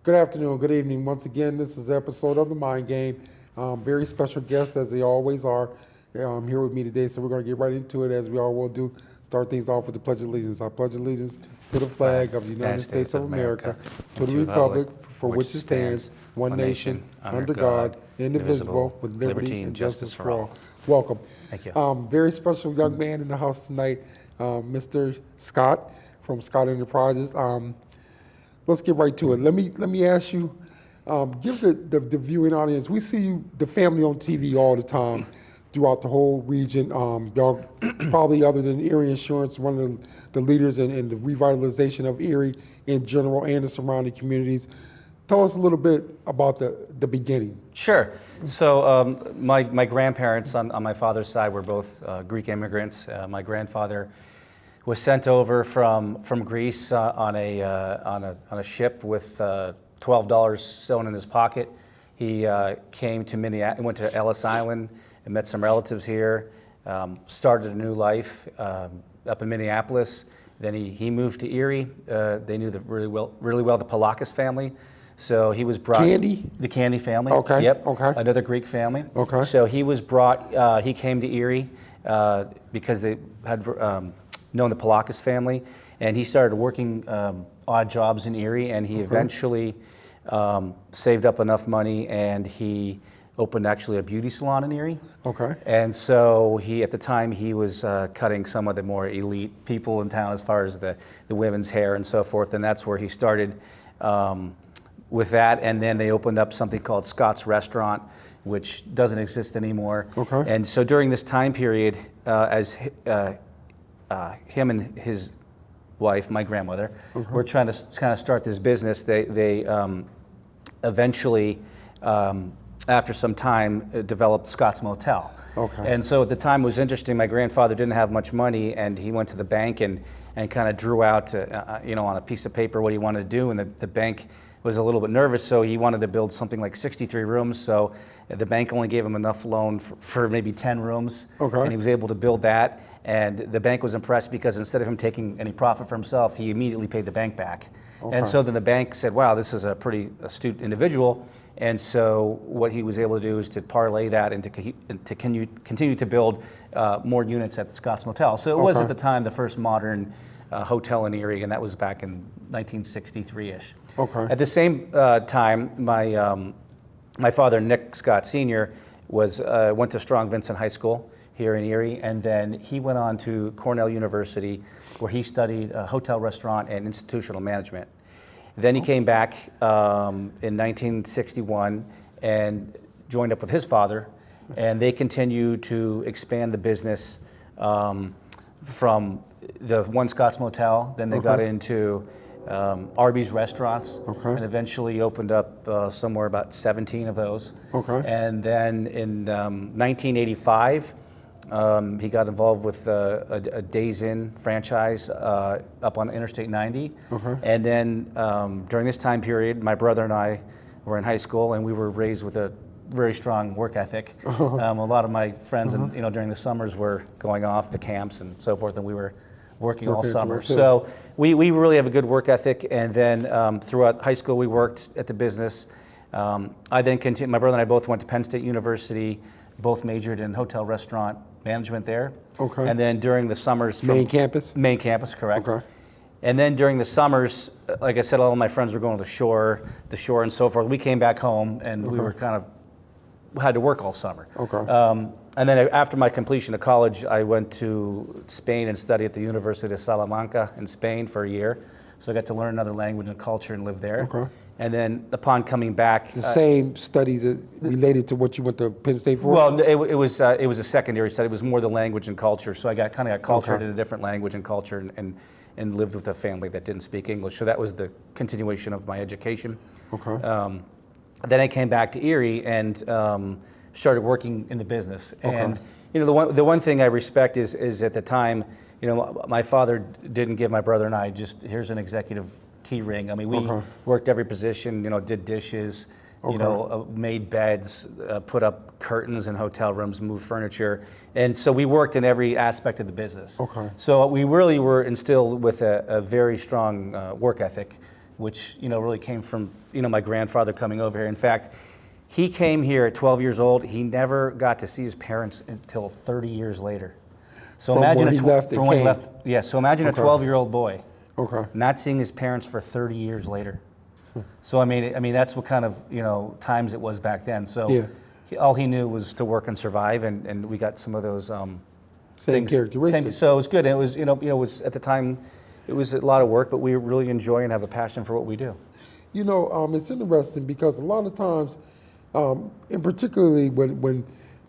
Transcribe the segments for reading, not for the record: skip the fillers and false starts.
Good afternoon, good evening. Once again, this is an episode of The Mind Game. Very special guests, as they always are, here with me today. So we're going to get right into it, as we all will do. Start things off with the Pledge of Allegiance. I pledge allegiance to the flag of the United States of America, to the republic for which it stands, one nation, under God, indivisible, with liberty and justice for all. Welcome. Thank you. Very special young man in the house tonight, Mr. Scott from Scott Enterprises. Let's get right to it. Let me ask you, give the viewing audience, we see you, the family on TV all the time throughout the whole region. Y'all probably, other than Erie Insurance, one of the leaders in the revitalization of Erie in general and the surrounding communities. Tell us a little bit about the beginning. Sure. So my grandparents on my father's side were both Greek immigrants. My grandfather was sent over from Greece on a ship with $12 sewn in his pocket. He came to Minneapolis, went to Ellis Island and met some relatives here. Started a new life up in Minneapolis. Then he moved to Erie. They knew really well the Polakis family. So he was brought. Candy? The Candy family. Okay. Yep. Okay. Another Greek family. Okay. So he was brought. He came to Erie because they had known the Polakis family, and he started working odd jobs in Erie, and he eventually saved up enough money, and he opened actually a beauty salon in Erie. Okay. And so at the time he was cutting some of the more elite people in town as far as the women's hair and so forth, and that's where he started with that. And then they opened up something called Scott's Restaurant, which doesn't exist anymore. Okay. And so during this time period, as him and his wife, my grandmother, were trying to kind of start this business, they eventually, after some time, developed Scott's Motel. Okay. And so at the time it was interesting. My grandfather didn't have much money, and he went to the bank and kind of drew out, on a piece of paper what he wanted to do, and the bank was a little bit nervous, so he wanted to build something like 63 rooms. So the bank only gave him enough loan for maybe 10 rooms, and he was able to build that. And the bank was impressed because instead of him taking any profit for himself, he immediately paid the bank back. And so then the bank said, wow, this is a pretty astute individual. And so what he was able to do is to parlay that and to continue to build more units at the Scott's Motel. So it was at the time the first modern hotel in Erie, and that was back in 1963-ish. Okay. At the same time, my father, Nick Scott Sr., went to Strong Vincent High School here in Erie, and then he went on to Cornell University, where he studied hotel, restaurant, and institutional management. Then he came back in 1961 and joined up with his father, and they continued to expand the business from the one Scott's Motel. Then they got into Arby's restaurants, and eventually opened up somewhere about 17 of those. Okay. And then in 1985, he got involved with a Days Inn franchise up on Interstate 90. And then during this time period, my brother and I were in high school, and we were raised with a very strong work ethic. A lot of my friends, during the summers, were going off to camps and so forth, and we were working all summer. So we really have a good work ethic. And then throughout high school, we worked at the business. I then continued. My brother and I both went to Penn State University. Both majored in hotel restaurant management there. Okay. And then during the summers, Main campus? Main campus, correct. Okay. And then during the summers, like I said, all of my friends were going to the shore and so forth. We came back home, and we were had to work all summer. Okay. And then after my completion of college, I went to Spain and studied at the University of Salamanca in Spain for a year. So I got to learn another language and culture and live there. Okay. And then upon coming back, The same studies that related to what you went to Penn State for? well, it was a secondary study. It was more the language and culture. So I got cultured in a different language and culture, and lived with a family that didn't speak English. So that was the continuation of my education. Okay. Then I came back to Erie and started working in the business. And the one thing I respect is at the time, my father didn't give my brother and I just, here's an executive key ring. I mean, we worked every position, did dishes, made beds, put up curtains in hotel rooms, moved furniture. And so we worked in every aspect of the business. Okay. So we really were instilled with a very strong work ethic which, really came from, my grandfather coming over here. In fact, he came here at 12 years old. He never got to see his parents until 30 years later. So From imagine when he left, from when he left. Yeah. So imagine a Okay. 12-year-old boy Okay. not seeing his parents for 30 years later. So I mean that's what kind of times it was back then. So Yeah. all he knew was to work and survive, and we got some of those Same things. characteristics. So it's good. And it was it was at the time, it was a lot of work, but we really enjoy and have a passion for what we do. It's interesting because a lot of times, and particularly when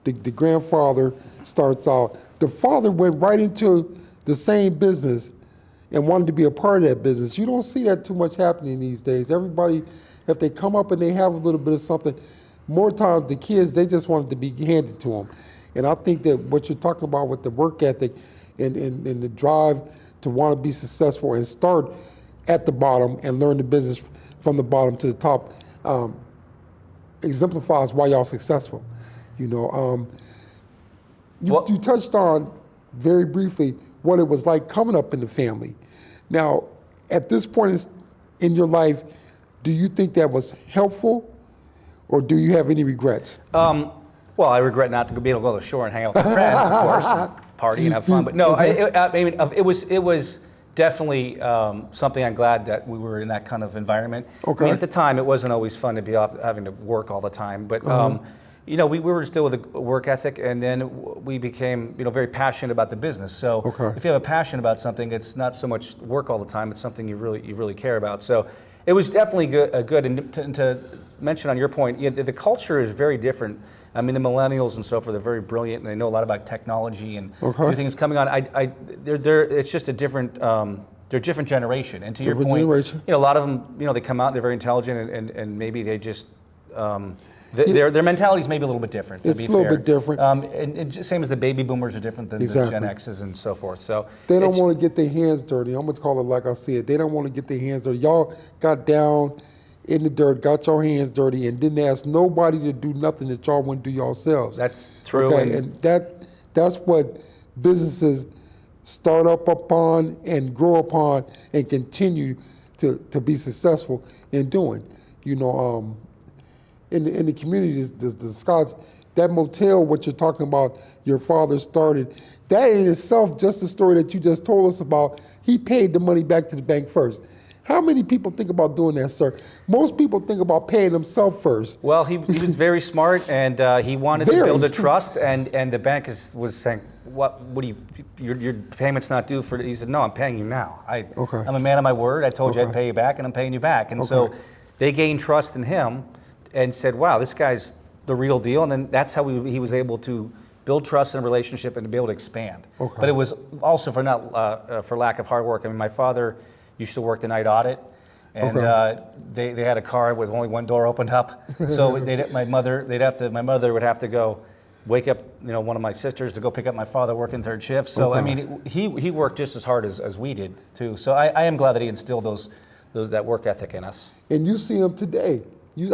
the grandfather starts out, the father went right into the same business and wanted to be a part of that business. You don't see that too much happening these days. Everybody, if they come up and they have a little bit of something, more times the kids, they just want it to be handed to them. And I think that what you're talking about with the work ethic and the drive to want to be successful and start at the bottom and learn the business from the bottom to the top exemplifies why y'all successful. You touched on very briefly what it was like coming up in the family. Now, at this point in your life, do you think that was helpful, or do you have any regrets? Well, I regret not being able to go to the shore and hang out with my friends, of course, and party and have fun. But no, it was definitely something I'm glad that we were in that kind of environment. Okay. At the time, it wasn't always fun to be having to work all the time, but we were still with a work ethic, and then we became very passionate about the business. So Okay. if you have a passion about something, it's not so much work all the time; it's something you really care about. So it was definitely good. And to mention on your point, the culture is very different. I mean, the millennials and so forth are very brilliant, and they know a lot about technology and new things coming on. It's just a different. They're a different generation, and to your point, generation. a lot of them, they come out, they're very intelligent, and maybe they just. Their mentality is maybe a little bit different. It's a little bit different. And just same as the baby boomers are different than Exactly. the Gen X's and so forth. So They don't want to get their hands dirty. I'm going to call it like I see it. They don't want to get their hands dirty. Y'all got down in the dirt, got your hands dirty, and didn't ask nobody to do nothing that y'all wouldn't do yourselves. That's true. Okay, and that's what businesses start up upon and grow upon and continue to be successful in doing. In the community, the Scots, that motel, what you're talking about, your father started, that in itself, just the story that you just told us about, he paid the money back to the bank first. How many people think about doing that, sir? Most people think about paying themselves first. Well, he was very smart, and he wanted to build a trust, and the bank was saying, what do you, your payment's not due for, he said, no, I'm paying you now. Okay. I'm a man of my word. I told you I'd pay you back, and I'm paying you back. And so they gained trust in him and said, wow, this guy's the real deal. And then that's how he was able to build trust and relationship and to be able to expand. Okay. But it was also for lack of hard work. I mean, my father used to work the night audit, and they had a car with only one door opened up. So my mother would have to go wake up one of my sisters to go pick up my father working third shift. So I mean, he worked just as hard as we did too. So I am glad that he instilled that work ethic in us. And you see him today.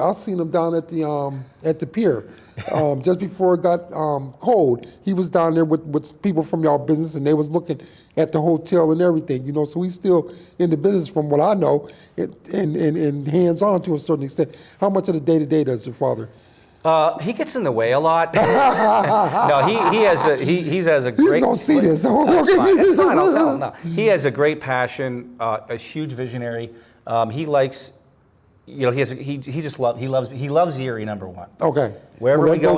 I seen him down at the pier, just before it got cold. He was down there with people from y'all business, and they was looking at the hotel and everything. So he's still in the business, from what I know, and hands on to a certain extent. How much of the day to day does your father? He gets in the way a lot. No, he has a great. He's gonna see this. It's fine. It's fine. I'll tell him. No, he has a great passion, a huge visionary. He likes. He loves Erie, number one. Okay. Wherever we go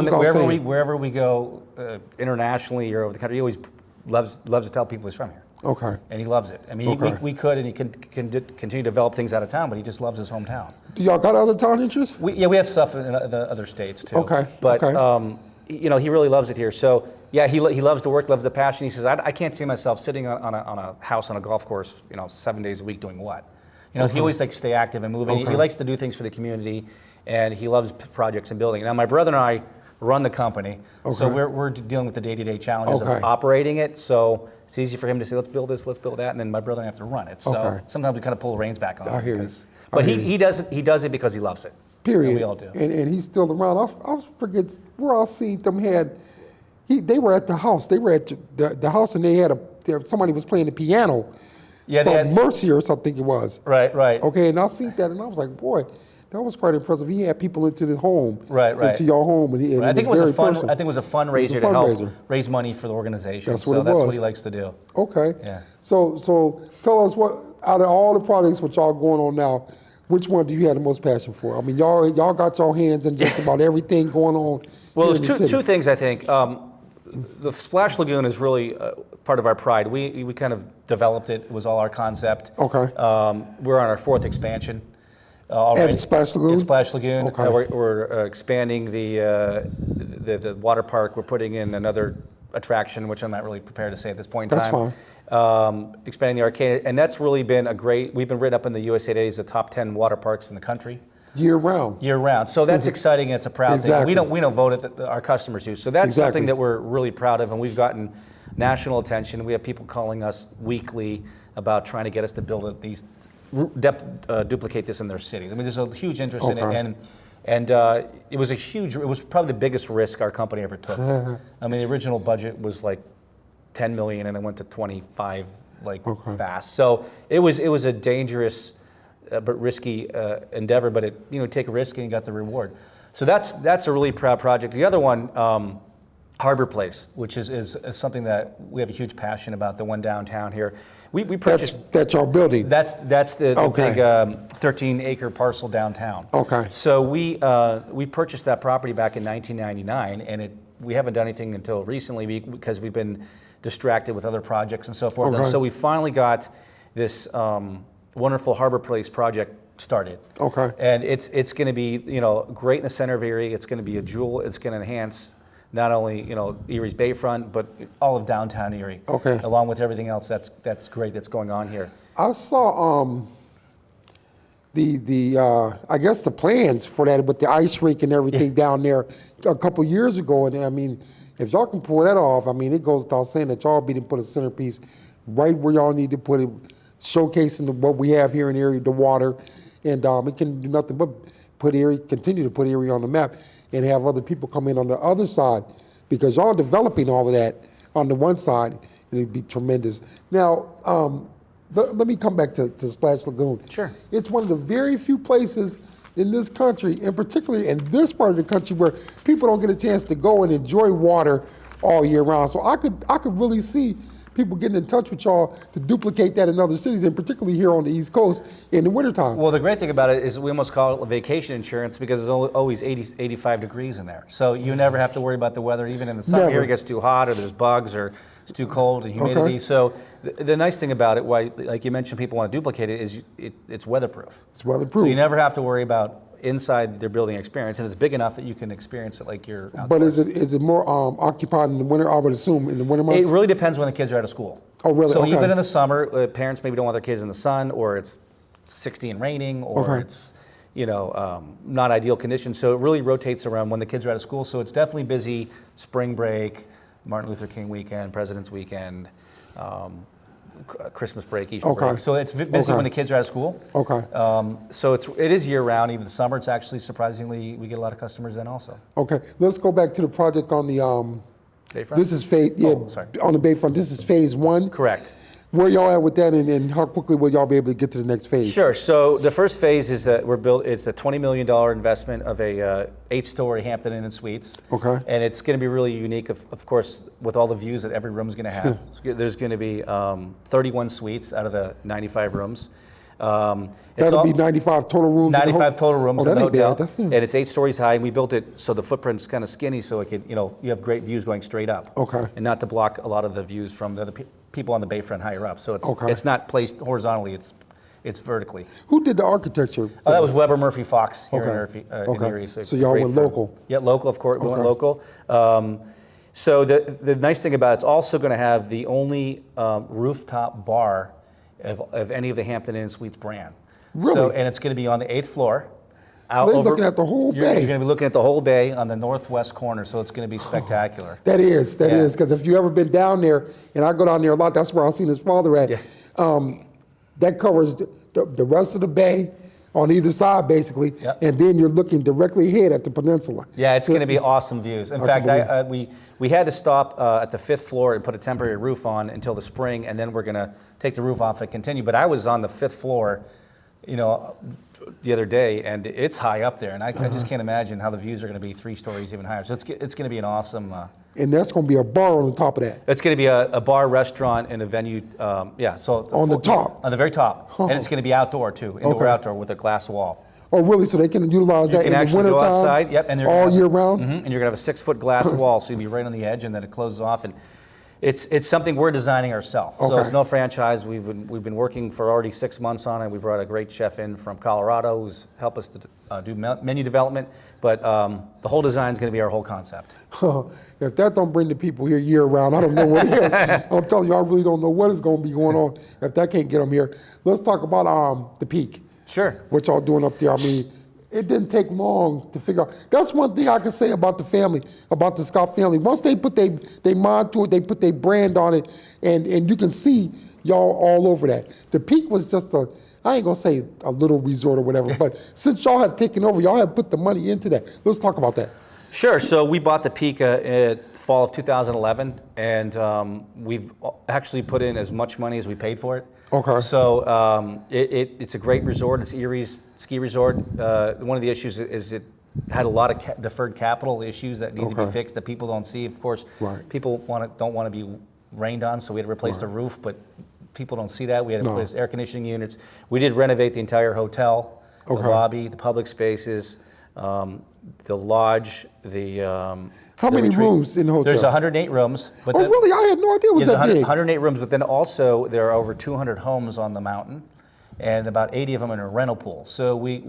internationally or over the country, he always loves to tell people he's from here. Okay. And he loves it. I mean, we could, and he can continue to develop things out of town, but he just loves his hometown. Do y'all got other town interests? We have stuff in the other states too. Okay. But he really loves it here. So yeah, he loves the work, loves the passion. He says, I can't see myself sitting on a house on a golf course, 7 days a week doing what? He always likes to stay active and moving. He likes to do things for the community, and he loves projects and building. Now, my brother and I run the company, so we're dealing with the day-to-day challenges of operating it. So it's easy for him to say, let's build this, let's build that, and then my brother and I have to run it. So sometimes we kind of pull the reins back on. I hear you. But he does it because he loves it. Period. And we all do. And he's still around. I forget where I seen them they were at the house. They were at the house, and they had somebody was playing the piano. Yeah, they from had- Merciers, I think it was. Right, right. Okay, and I seen that, and I was like, boy, that was quite impressive. He had people into his home, Right, right. into your home, and, I think it was very a fun. personal. I think it was a fundraiser to fundraiser. help raise money for the organization. That's what so it that's was. what he likes to do. Okay. Yeah. So tell us what, out of all the projects which y'all going on now, which one do you have the most passion for? I mean, y'all got your hands in just about everything going on. Well, here there's in the city. two things I think. The Splash Lagoon is really part of our pride. We kind of developed it. It was all our concept. Okay. We're on our 4th expansion. Already. At Splash Lagoon? At Splash Lagoon. Okay. We're expanding the water park. We're putting in another attraction, which I'm not really prepared to say at this point in That's time. Expanding the arcade, and that's really been we've been written up in the USA Today as the top 10 water parks in the country. Year round. Year round. So that's exciting. It's a proud Exactly. thing. We don't vote it, our customers do. So that's Exactly. something that we're really proud of, and we've gotten national attention. We have people calling us weekly about trying to get us to build these, duplicate this in their city. I mean, there's a huge interest in Okay. it, and it was probably the biggest risk our company ever took. I mean, the original budget was like 10 million, and it went to 25 fast. So it was a dangerous but risky endeavor, but take a risk and you got the reward. So that's a really proud project. The other one, Harbor Place, which is something that we have a huge passion about. The one downtown here, we purchased. That's your building. That's the Okay. big 13-acre parcel downtown. Okay. So we purchased that property back in 1999, and we haven't done anything until recently because we've been distracted with other projects and so forth. Okay. And so we finally got this wonderful Harbor Place project started. Okay. And it's going to be great in the center of Erie. It's going to be a jewel. It's going to enhance not only Erie's bayfront, but all of downtown Erie. Okay. Along with everything else that's great that's going on here. I saw I guess the plans for that with the ice rink and everything down there a couple years ago, and I mean, if y'all can pull that off, I mean, it goes without saying that y'all be to put a centerpiece right where y'all need to put it, showcasing what we have here in Erie, the water, and it can do nothing but continue to put Erie on the map, and have other people come in on the other side, because y'all developing all of that on the one side, and it'd be tremendous. Now, let me come back to Splash Lagoon. Sure. It's one of the very few places in this country, and particularly in this part of the country, where people don't get a chance to go and enjoy water all year round. So I could really see people getting in touch with y'all to duplicate that in other cities, and particularly here on the East Coast in the wintertime. Well, the great thing about it is we almost call it vacation insurance because it's always 80, 85 degrees in there. So you never have to worry about the weather, even in the summer. Never. Here it gets too hot, or there's bugs, or it's too cold, and humidity. Okay. So the nice thing about it, why, like you mentioned, people want to duplicate it, is it's weatherproof. It's weatherproof. So you never have to worry about inside their building experience, and it's big enough that you can experience it like you're outside. But is it more occupied in the winter? I would assume in the winter months. It really depends when the kids are out of school. Oh, really? So Okay. even in the summer, parents maybe don't want their kids in the sun, or it's 60 and raining, or Okay. it's not ideal conditions. So it really rotates around when the kids are out of school. So it's definitely busy spring break, Martin Luther King weekend, President's weekend, Christmas break, Easter Okay. break. So it's busy Okay. when the kids are out of school. Okay. So it is year round. Even the summer, it's actually surprisingly, we get a lot of customers then also. Okay. Let's go back to the project on the. Bayfront? This is phase. Yeah, Oh, sorry. on the Bayfront. This is phase one. Correct. Where y'all at with that, and how quickly will y'all be able to get to the next phase? Sure. So the first phase is that it's a $20 million investment of a 8-story Hampton Inn and Suites. Okay. And it's going to be really unique, of course, with all the views that every room is going to have. There's going to be 31 suites out of the 95 rooms. That'll be 95 total rooms. in the 95 total rooms Oh, in the that ain't hotel, bad. and it's 8 stories high. And we built it so the footprint's kind of skinny, so it could, you have great views going straight up. Okay. And not to block a lot of the views from the other people on the bayfront higher up. So Okay. it's not placed horizontally; it's vertically. Who did the architecture? Oh, that was Weber Murphy Fox here Okay. in Okay. Erie. So y'all great went firm. local. Yeah, local, of course. We went Okay. local. So the nice thing about it's also going to have the only rooftop bar of any of the Hampton Inn Suites brand. Really? So, and it's going to be on the 8th floor. So they're looking at the whole You're bay. going to be looking at the whole bay on the northwest corner. So it's going to be spectacular. That is, Yeah. because if you ever been down there, and I go down there a lot, that's where I've seen his father at. Yeah. That covers the rest of the bay, on either side, basically, Yep. and then you're looking directly ahead at the peninsula. Yeah, it's going to be awesome views. In fact, we had to stop at the 5th floor and put a temporary roof on until the spring, and then we're going to take the roof off and continue. But I was on the 5th floor, the other day, and it's high up there, and I just can't imagine how the views are going to be 3 stories even higher. So it's going to be an awesome. And that's going to be a bar on the top of that. It's going to be a bar, restaurant, and a venue. So On the top? on the very top, and it's going to be outdoor too, indoor outdoor with a glass wall. Oh, really? So they can utilize that You can in the actually go wintertime? outside, yep, and all year round? And you're gonna have a 6-foot glass wall, so you'll be right on the edge, and then it closes off. And it's something we're designing ourselves. So Okay. it's no franchise. We've been working for already 6 months on it. We brought a great chef in from Colorado who's helped us to do menu development. But the whole design is going to be our whole concept. If that don't bring the people here year round, I don't know what it is. I'm telling you, I really don't know what is going to be going on if that can't get them here. Let's talk about the Peak. Sure. What y'all doing up there? I mean, it didn't take long to figure out. That's one thing I can say about the family, about the Scott family. Once they put their mind to it, they put their brand on it, and you can see y'all all over that. The Peak was just I ain't gonna say a little resort or whatever, but since y'all have taken over, y'all have put the money into that. Let's talk about that. Sure. So we bought the Peak in fall of 2011, and we've actually put in as much money as we paid for it. Okay. So it's a great resort. It's Erie's ski resort. One of the issues is it had a lot of deferred capital issues that need to be fixed that people don't see. Of course, people don't want to be rained on, so we had to replace the roof, but people don't see that. We had to replace air conditioning units. We did renovate the entire hotel, the lobby, the public spaces, the lodge, How many rooms in the hotel? There's 108 rooms. But really? I had no idea it was that big. 108 rooms, but then also there are over 200 homes on the mountain, and about 80 of them in a rental pool. So we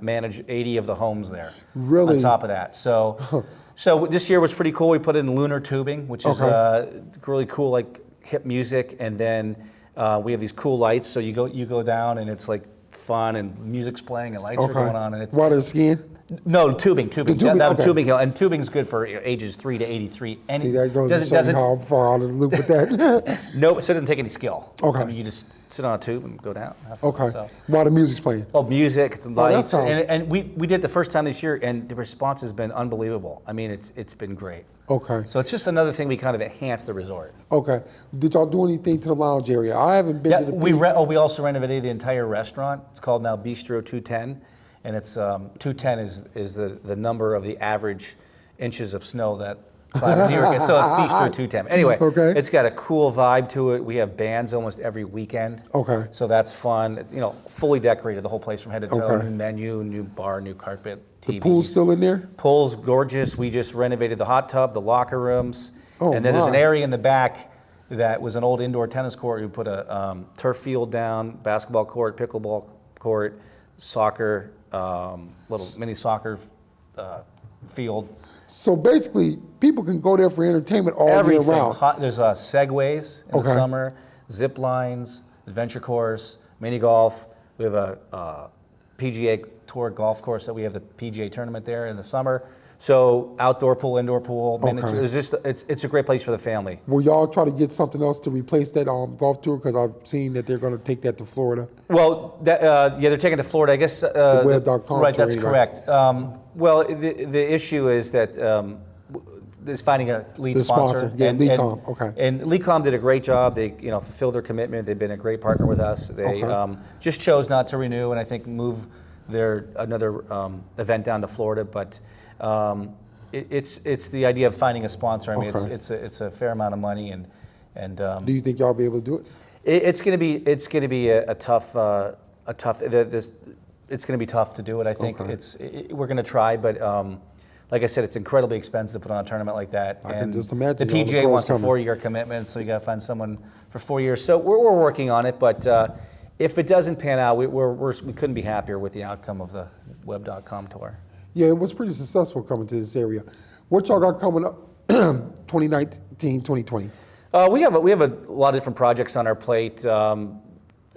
manage 80 of the homes there. Really? On top of that, so this year was pretty cool. We put in lunar tubing, which is really cool, like hip music, and then we have these cool lights. So you go down, and it's like fun, and music's playing, and lights are going on, and it's water skiing. No, tubing. tubing, Tubing hill, and tubing's good for ages 3 to 83. And See, that goes to show you how far out of the loop with that. No, so it doesn't take any skill. Okay. I mean, you just sit on a tube and go down. Have fun, Okay. So. While the music's playing. Oh, music, it's lights, sounds- and we did it the first time this year, and the response has been unbelievable. I mean, it's been great. Okay. So it's just another thing we kind of enhanced the resort. Okay. Did y'all do anything to the lounge area? I haven't been Yeah, to the we Peak. we also renovated the entire restaurant. It's called now Bistro 210, and it's 210 is the number of the average inches of snow that New York gets. So it's Bistro 210. Anyway, it's got a cool vibe to it. We have bands almost every weekend. Okay. So that's fun. It's, fully decorated, the whole place from head to toe. Okay. New menu, new bar, new carpet, TVs. The pool's still in there? Pool's gorgeous. We just renovated the hot tub, the locker rooms. Oh, and then there's an my. area in the back that was an old indoor tennis court. We put a turf field down, basketball court, pickleball court, soccer, little mini soccer field. So basically, people can go there for entertainment all year round. There's segways in the summer, zip lines, adventure course, mini golf. We have a PGA Tour golf course that we have the PGA tournament there in the summer. So outdoor pool, indoor pool. It's a great place for the family. Will y'all try to get something else to replace that golf tour? Because I've seen that they're going to take that to Florida. Well, they're taking it to Florida, I guess. The web.com. Right, that's tour, correct. Well, the issue is that is finding a lead sponsor. Yeah, LeeCom. Okay. And LeeCom did a great job. They fulfilled their commitment. They've been a great partner with us. They just chose not to renew, and I think move another event down to Florida. But it's the idea of finding a sponsor. I mean, it's a fair amount of money, and do you think y'all be able to do it? It's going to be a tough. It's going to be tough to do it. I think we're going to try, but like I said, it's incredibly expensive to put on a tournament like that. I can just imagine. The PGA wants a 4-year commitment, so you got to find someone for 4 years. So we're working on it, but if it doesn't pan out, we couldn't be happier with the outcome of the web.com tour. Yeah, it was pretty successful coming to this area. What y'all got coming up 2019, 2020? We have a lot of different projects on our plate.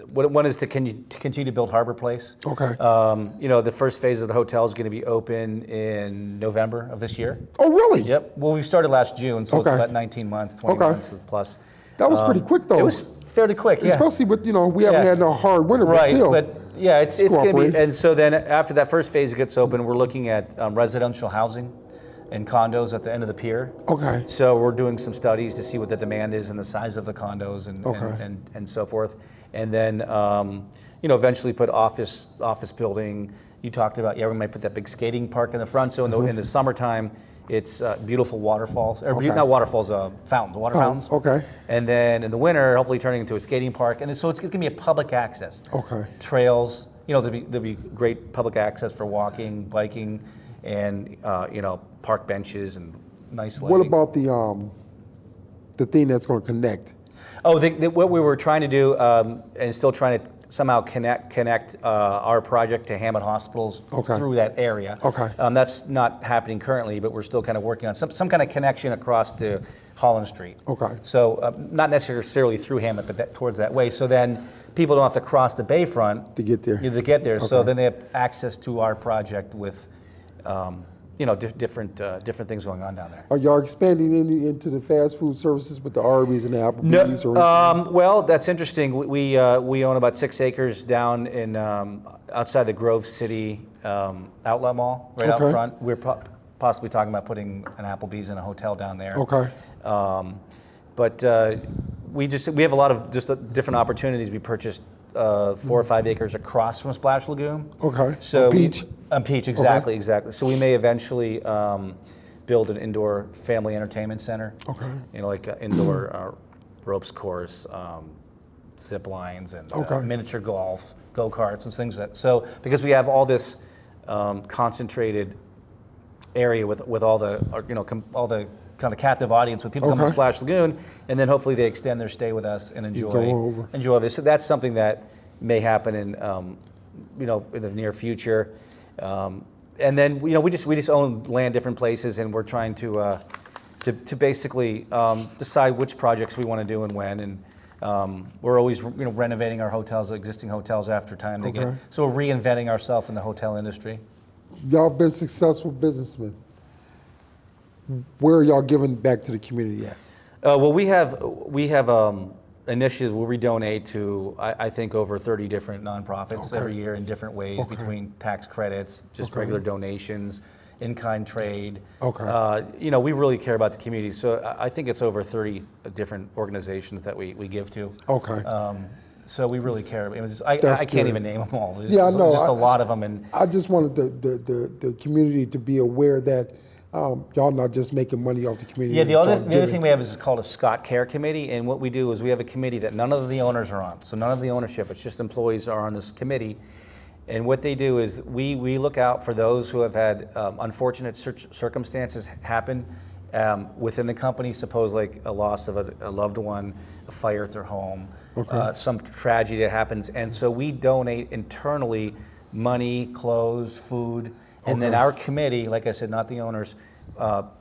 One is to continue to build Harbor Place. Okay. The first phase of the hotel is going to be open in November of this year. Oh, really? Yep. Well, we started last June, so it's about 19 months, 20 months plus. That was pretty quick, though. It was fairly quick, yeah. Especially with, we haven't had no hard winter, but right, still. but Yeah, it's going to cooperative. be, and so then after that first phase gets open, we're looking at residential housing and condos at the end of the pier. Okay. So we're doing some studies to see what the demand is and the size of the condos and Okay. and so forth, and then eventually put office building. You talked about, we might put that big skating park in the front. So in the summertime, it's beautiful waterfalls, or Okay. not waterfalls, fountains, water fountains. Okay. And then in the winter, hopefully turning into a skating park. And so it's going to be a public access. Okay. Trails, there'll be great public access for walking, biking, and park benches and nice lighting. What about the thing that's going to connect? Oh, what we were trying to do, and still trying to somehow connect our project to Hammond hospitals Okay. through that area. Okay. That's not happening currently, but we're still kind of working on some kind of connection across to Holland Street. Okay. So not necessarily through Hammond, but towards that way. So then people don't have to cross the bayfront To get there. To get there. So Okay. then they have access to our project with, different things going on down there. Are y'all expanding into the fast food services with the Arby's and the Applebee's? Well, that's interesting. We own about 6 acres down in outside the Grove City Outlet Mall, right out Okay. front. We're possibly talking about putting an Applebee's and a hotel down there. Okay. But we have a lot of just different opportunities. We purchased 4 or 5 acres across from Splash Lagoon. Okay. So On Peach? On Peach, exactly. So we may eventually build an indoor family entertainment center. Okay. Like indoor ropes course, zip lines, and Okay. miniature golf, go-karts, and things like that. So because we have all this concentrated area with all the all the kind of captive audience with people come to Okay. Splash Lagoon, and then hopefully they extend their stay with us and go over. enjoy this. So that's something that may happen in in the near future. And then we just own land different places, and we're trying to basically decide which projects we want to do and when. And we're always renovating our hotels, existing hotels after time they get. Okay. So we're reinventing ourselves in the hotel industry. Y'all been successful businessmen. Where are y'all giving back to the community at? Well, we have initiatives where we donate to I think over 30 different nonprofits Okay. every year in different ways, Okay. between tax credits, just Okay. regular donations, in-kind trade. Okay. We really care about the community. So I think it's over 30 different organizations that we give to. Okay. So we really care. I That's can't good. even name them all. There's Yeah, I know. just a lot of them. And I just wanted the community to be aware that y'all not just making money off the community. yeah, the y'all other giving. thing we have is called a Scott Care Committee, and what we do is we have a committee that none of the owners are on. So none of the ownership, it's just employees are on this committee. And what they do is we look out for those who have had unfortunate circumstances happen within the company. Suppose like a loss of a loved one, a fire at their home, Okay. some tragedy that happens. And so we donate internally money, clothes, food, and then Okay. our committee, like I said, not the owners,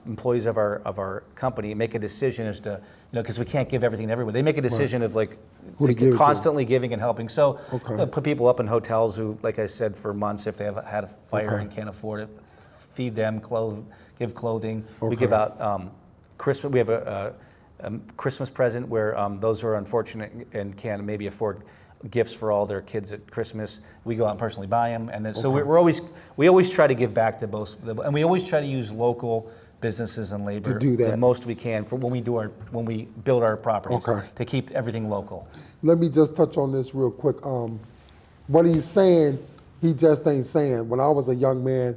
employees of our company make a decision as to, because we can't give everything to everyone. They make a decision of like Who to give it to. constantly giving and helping. So Okay. put people up in hotels who, like I said, for months, if they have had a fire Okay. and can't afford it, feed them, give clothing. We Okay. give out Christmas. We have a Christmas present where those who are unfortunate and can maybe afford gifts for all their kids at Christmas. We go out and personally buy them, and then so Okay. we always try to give back to both, and we always try to use local businesses and labor To do that. the most we can for when we build our properties Okay. to keep everything local. Let me just touch on this real quick. What he's saying, he just ain't saying. When I was a young man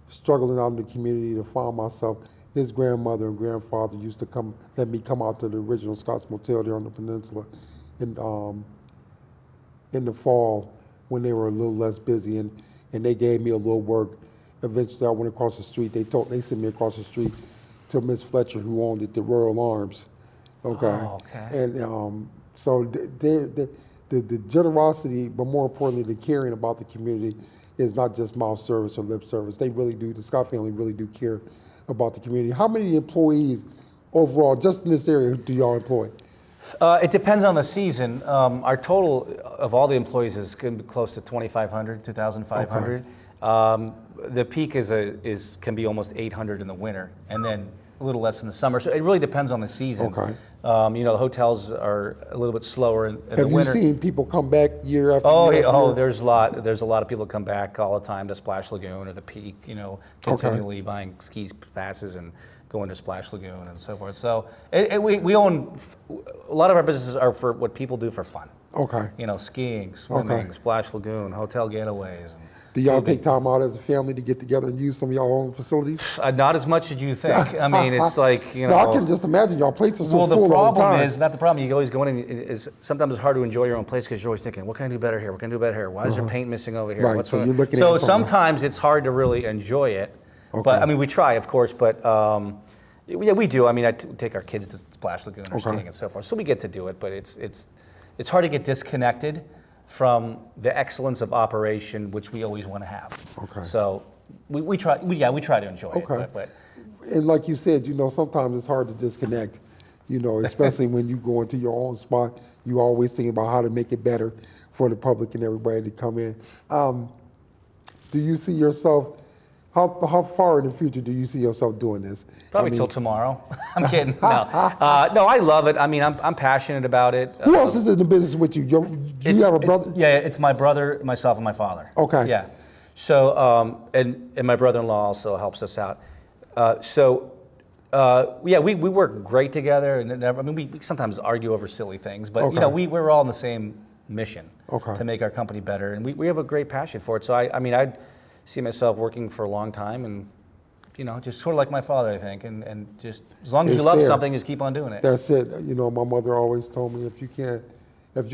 struggling out in the community to find myself, his grandmother and grandfather used to let me come out to the original Scott's Motel there on the peninsula in the fall when they were a little less busy, and they gave me a little work. Eventually, I went across the street. They sent me across the street to Miss Fletcher, who owned it, the Royal Arms. Okay. Oh, okay. And so the generosity, but more importantly, the caring about the community is not just mouth service or lip service. They really do. The Scott family really do care about the community. How many employees overall, just in this area, do y'all employ? It depends on the season. Our total of all the employees is going to be close to 2,500, 2,500. The peak can be almost 800 in the winter, and then a little less in the summer. So it really depends on the season. Okay. You know, the hotels are a little bit slower in the Have you winter. seen people come back year after Oh, year? yeah, after oh, year? there's a lot of people come back all the time to Splash Lagoon or the Peak, you know, continually buying ski passes and going to Splash Lagoon and so forth. So we own, a lot of our businesses are for what people do for fun. Okay. You know, skiing, swimming, Okay. Splash Lagoon, hotel getaways. And Do y'all take time out as a family to get together and use some of y'all own facilities? not as much as you think. I mean, it's like, you know. No, I can just imagine y'all plates are so Well, the full all the problem time. is, not the problem, you always go in and is sometimes it's hard to enjoy your own place because you're always thinking, what can I do better here? What can I do better here? Why is there paint missing over here? Right, so wrong? you're looking at So it from sometimes it's hard to really enjoy it. Okay. But I mean, we try, of course, but yeah, we do. I mean, take our kids to Splash Lagoon or skiing and so forth. So we get to do it, but it's hard to get disconnected from the excellence of operation, which we always want to have. Okay. So we try to enjoy Okay. it. But And like you said, you know, sometimes it's hard to disconnect, you know, especially when you go into your own spot. You always think about how to make it better for the public and everybody to come in. Do you see yourself, how far in the future do you see yourself doing this? Probably till tomorrow. I'm kidding. No, no, I love it. I mean, I'm passionate about it. Who else is in the business with you? Do you have a brother? Yeah, it's my brother, myself, and my father. Okay. Yeah. So, and my brother-in-law also helps us out. Yeah, we work great together. And I mean, we sometimes argue over silly things, but you know, we're all in the same mission to make our company better, and we have a great passion for it. So I mean, I'd see myself working for a long time, and you know, just sort of like my father, I think, and just as long as you love something, just keep on doing it. That's it. You know, my mother always told me if you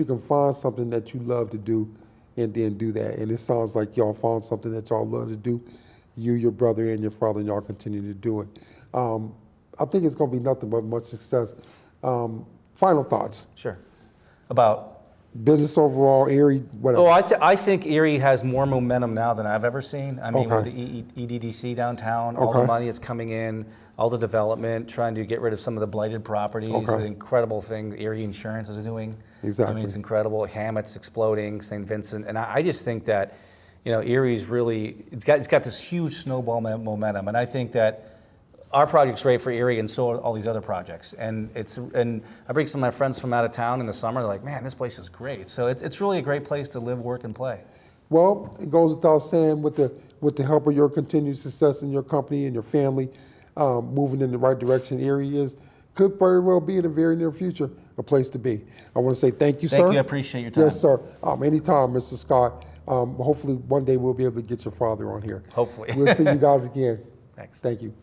can find something that you love to do, and then do that. And it sounds like y'all found something that y'all love to do. You, your brother, and your father, and y'all continue to do it. I think it's going to be nothing but much success. Final thoughts. Sure. About. Business overall, Erie, whatever. Oh, I think Erie has more momentum now than I've ever seen. I mean, with the EDDC downtown, all the money that's coming in, all the development, trying to get rid of some of the blighted properties, the incredible thing Erie Insurance is doing. Exactly. I mean, it's incredible. Hammond's exploding, St. Vincent, and I just think that, you know, Erie's really, it's got this huge snowball momentum, and I think that our project's great for Erie, and so are all these other projects. And I bring some of my friends from out of town in the summer. They're like, man, this place is great. So it's really a great place to live, work, and play. Well, it goes without saying, with the help of your continued success in your company and your family, moving in the right direction, Erie could very well be in the very near future a place to be. I want to say thank you, sir. Thank you. I appreciate your time. Yes, sir. Anytime, Mr. Scott. Hopefully, one day we'll be able to get your father on here. Hopefully. We'll see you guys again. Thanks. Thank you.